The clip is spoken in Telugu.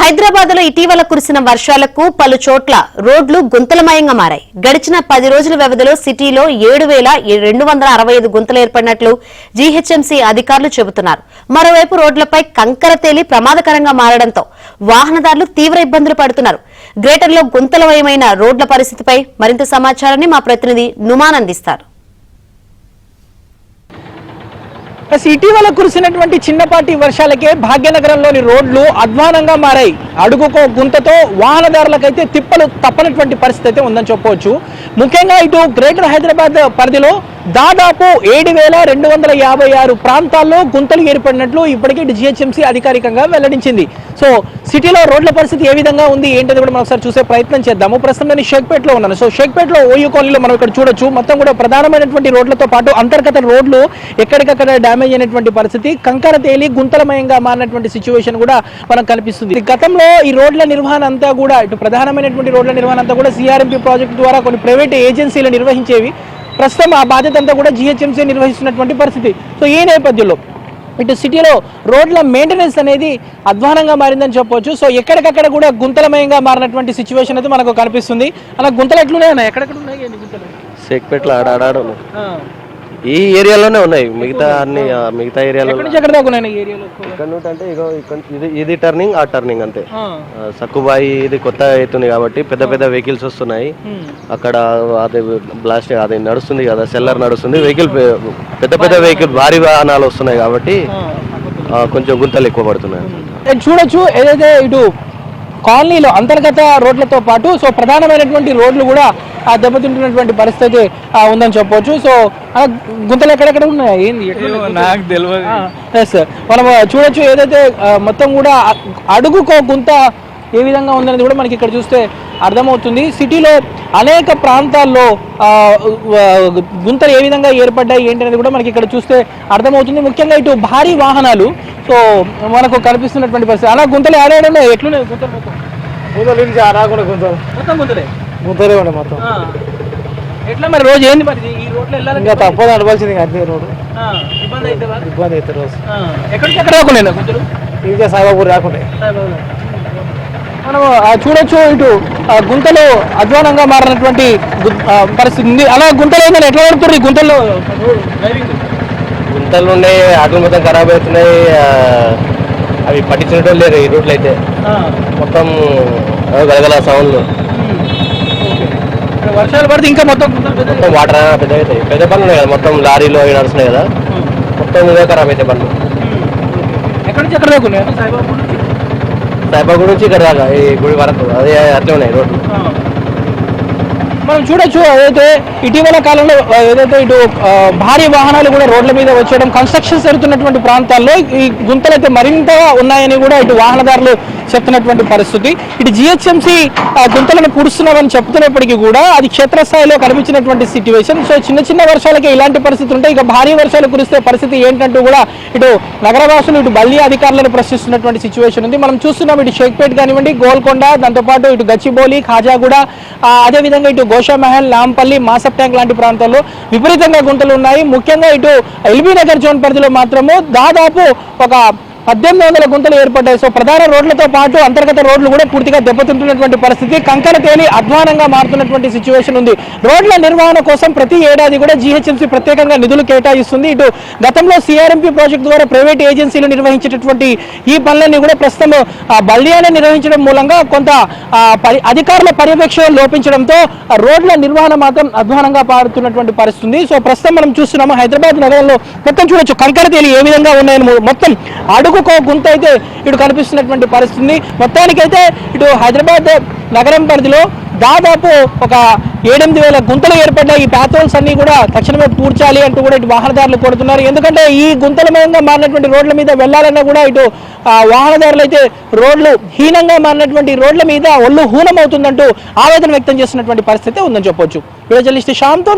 హైదరాబాద్ లో ఇటీవల కురిసిన వర్షాలకు పలు చోట్ల రోడ్లు గుంతలమయంగా మారాయి. గడిచిన 10 రోజుల వ్యవధిలో సిటీలో 7,265 గుంతలు ఏర్పడినట్లు జీహెచ్ఎంసీ అధికారులు చెబుతున్నారు. మరోవైపు రోడ్లపై కంకర తేలి ప్రమాదకరంగా మారడంతో వాహనదారులు తీవ్ర ఇబ్బందులు పడుతున్నారు. గ్రేటర్లో గుంతలమయమైన రోడ్ల పరిస్థితిపై మరింత సమాచారాన్ని మా ప్రతినిధి నుమాన్ అందిస్తారు. ఇటీవల కురిసినటువంటి చిన్నపాటి వర్షాలకే భాగ్యనగరంలోని రోడ్లు అధ్వానంగా మారాయి. అడుగుకో గుంతతో వాహనదారులకైతే తిప్పలు తప్పనటువంటి పరిస్థితి అయితే ఉందని చెప్పవచ్చు. ముఖ్యంగా ఇటు గ్రేటర్ హైదరాబాద్ పరిధిలో దాదాపు 7,256 ప్రాంతాల్లో గుంతలు ఏర్పడినట్లు ఇప్పటికే జిహెచ్ఎంసీ అధికారికంగా వెల్లడించింది. సో సిటీలో రోడ్ల పరిస్థితి ఏ విధంగా ఉంది ఏంటది కూడా మనం ఒకసారి చూసే ప్రయత్నం చేద్దాము. ప్రస్తుతం నేను షేక్పేటలో ఉన్నాను. సో షేక్పేటలో ఓయూ కాలనీలో మనం ఇక్కడ చూడొచ్చు. మొత్తం కూడా ప్రధానమైనటువంటి రోడ్లతో పాటు అంతర్గత రోడ్లు ఎక్కడికక్కడ డ్యామేజ్ అయినటువంటి పరిస్థితి, కంకర తేలి గుంతలమయంగా మారినటువంటి సిచ్యువేషన్ కూడా మనకు కనిపిస్తుంది. గతంలో ఈ రోడ్ల నిర్వహణ అంతా కూడా ఇటు ప్రధానమైనటువంటి రోడ్ల నిర్వహణ అంతా కూడా సిఆర్ఎంపీ ప్రాజెక్టు ద్వారా కొన్ని ప్రైవేట్ ఏజెన్సీలు నిర్వహించేవి. ప్రస్తుతం ఆ బాధ్యత అంతా కూడా జిహెచ్ఎంసీ నిర్వహిస్తున్నటువంటి పరిస్థితి. సో ఈ నేపథ్యంలో ఇటు సిటీలో రోడ్ల మెయింటెనెన్స్ అనేది అధ్వానంగా మారిందని చెప్పవచ్చు. సో ఎక్కడికక్కడ కూడా గుంతలమయంగా మారినటువంటి సిచ్యువేషన్ అయితే మనకు కనిపిస్తుంది. అలా గుంతలు ఎట్లున్నాయన్నా? ఎక్కడెక్కడ ఉన్నాయి గుంతలు? షేక్పేటలో ఆడాడు ఈ ఏరియాలోనే ఉన్నాయి. మిగతా ఏరియాలో అంటే ఇది టర్నింగ్ ఆ టర్నింగ్ అంతే. సక్కుబాయి ఇది కొత్త అవుతుంది కాబట్టి పెద్ద పెద్ద వెహికల్స్ వస్తున్నాయి. అక్కడ అది బ్లాస్ట్ అది నడుస్తుంది కదా, సెల్లర్ నడుస్తుంది, వెహికల్ పెద్ద పెద్ద వెహికల్ భారీ వాహనాలు వస్తున్నాయి కాబట్టి కొంచెం గుంతలు ఎక్కువ పడుతున్నాయి. చూడొచ్చు ఏదైతే ఇటు కాలనీలో అంతర్గత రోడ్లతో పాటు సో ప్రధానమైనటువంటి రోడ్లు కూడా దెబ్బతింటున్నటువంటి పరిస్థితి ఉందని చెప్పవచ్చు. సో గుంతలు ఎక్కడెక్కడ ఉన్నాయి ఏంది నాకు తెలియదు. మనం చూడొచ్చు ఏదైతే మొత్తం కూడా అడుగుకో గుంత ఏ విధంగా ఉందనేది కూడా మనకి ఇక్కడ చూస్తే అర్థమవుతుంది. సిటీలో అనేక ప్రాంతాల్లో గుంతలు ఏ విధంగా ఏర్పడ్డాయి ఏంటి అనేది కూడా మనకి ఇక్కడ చూస్తే అర్థమవుతుంది. ముఖ్యంగా ఇటు భారీ వాహనాలు సో మనకు కనిపిస్తున్నటువంటి పరిస్థితి. అలా గుంతలు ఆడాడండి ఎట్లున్నాయి గుంతలు? మొత్తం గుంతలే ఉండే మొత్తం. ఎట్లా మరి రోజు ఏంది మరి ఈ రోడ్లో వెళ్ళాలి? ఇంకా తప్పదు నడవాల్సింది అదే రోడ్డు. ఇబ్బంది అయితే రోజు ఎక్కడికి ఎక్కడ రాకుండా గుంతలు ఇంకా సాయిబాబు రాకుండా మనం చూడొచ్చు. ఇటు గుంతలు అధ్వానంగా మారినటువంటి పరిస్థితి ఉంది. అలా గుంతలు ఏంటంటే ఎట్లా పడుతుంది? గుంతల్లో గుంతలు ఉన్నాయి, ఆటలు మొత్తం ఖరాబ్ అవుతున్నాయి. అవి పట్టించడం లేదు ఈ రోడ్లు అయితే. మొత్తం గలగల సౌండ్లు. వర్షాలు పడితే ఇంకా మొత్తం వాటర్ పెద్ద అవుతాయి. పెద్ద పనులు ఉన్నాయి కదా, మొత్తం లారీలో నడుస్తున్నాయి కదా, మొత్తం ఇదే ఖరాబ్ అయితే పనులు. ఎక్కడి నుంచి ఎక్కడ దాకా ఉన్నాయి? సాయిబాబా నుంచి ఇక్కడ దాకా ఈ గుడి వరకు అదే అట్లే ఉన్నాయి రోడ్లు. మనం చూడొచ్చు ఏదైతే ఇటీవల కాలంలో ఏదైతే ఇటు భారీ వాహనాలు కూడా రోడ్ల మీద వచ్చేయడం, కన్స్ట్రక్షన్ జరుగుతున్నటువంటి ప్రాంతాల్లో ఈ గుంతలు అయితే మరింత ఉన్నాయని కూడా ఇటు వాహనదారులు చెప్తున్నటువంటి పరిస్థితి. ఇటు జిహెచ్ఎంసీ గుంతలను పూడుస్తున్నామని చెప్తున్నప్పటికీ కూడా అది క్షేత్రస్థాయిలో కనిపించినటువంటి సిట్యువేషన్. సో చిన్న చిన్న వర్షాలకే ఇలాంటి పరిస్థితి ఉంటాయి, ఇక భారీ వర్షాలు కురిస్తే పరిస్థితి ఏంటంటూ కూడా ఇటు నగరవాసులు ఇటు బల్లి అధికారులను ప్రశ్నిస్తున్నటువంటి సిచ్యువేషన్ ఉంది. మనం చూస్తున్నాం ఇటు షేక్పేట్ కానివ్వండి, గోల్కొండ, దాంతోపాటు ఇటు గచ్చిబౌలి, ఖాజాగూడ, అదేవిధంగా ఇటు గోషామహల్, నాంపల్లి, మాసప్ ట్యాంక్ లాంటి ప్రాంతాల్లో విపరీతంగా గుంతలు ఉన్నాయి. ముఖ్యంగా ఇటు ఎల్బీ నగర్ జోన్ పరిధిలో మాత్రము దాదాపు ఒక 1800 గుంతలు ఏర్పడ్డాయి. సో ప్రధాన రోడ్లతో పాటు అంతర్గత రోడ్లు కూడా పూర్తిగా దెబ్బతింటున్నటువంటి పరిస్థితి, కంకర తేలి అధ్వానంగా మారుతున్నటువంటి సిచ్యువేషన్ ఉంది. రోడ్ల నిర్వహణ కోసం ప్రతి ఏడాది కూడా జీహెచ్ఎంసీ ప్రత్యేకంగా నిధులు కేటాయిస్తుంది. ఇటు గతంలో సిఆర్ఎంపీ ప్రాజెక్టు ద్వారా ప్రైవేట్ ఏజెన్సీలు నిర్వహించేటటువంటి ఈ పనులన్నీ కూడా ప్రస్తుతం బల్దియానే నిర్వహించడం మూలంగా కొంత అధికారుల పర్యవేక్షణ లోపించడంతో రోడ్ల నిర్వహణ మాత్రం అధ్వానంగా పాడుతున్నటువంటి పరిస్థితి. సో ప్రస్తుతం మనం చూస్తున్నాము హైదరాబాద్ నగరంలో మొత్తం చూడొచ్చు కంకర తేలి ఏ విధంగా ఉన్నాయని మొత్తం అడుగుకో గుంత అయితే ఇటు కనిపిస్తున్నటువంటి పరిస్థితి. మొత్తానికైతే ఇటు హైదరాబాద్ నగరం పరిధిలో దాదాపు ఒక 8,000 గుంతలు ఏర్పడ్డాయి. ఈ ప్యాథోల్స్ అన్ని కూడా తక్షణమే పూడ్చాలి అంటూ కూడా ఇటు వాహనదారులు కోరుతున్నారు. ఎందుకంటే ఈ గుంతలమయంగా మారినటువంటి రోడ్ల మీద వెళ్లాలన్నా కూడా ఇటు వాహనదారులు అయితే రోడ్లు హీనంగా మారినటువంటి రోడ్ల మీద ఒళ్ళు హూనం అవుతుందంటూ ఆవేదన వ్యక్తం చేస్తున్నటువంటి పరిస్థితి ఉందని చెప్పొచ్చు. Video journalist శ్యామ్తో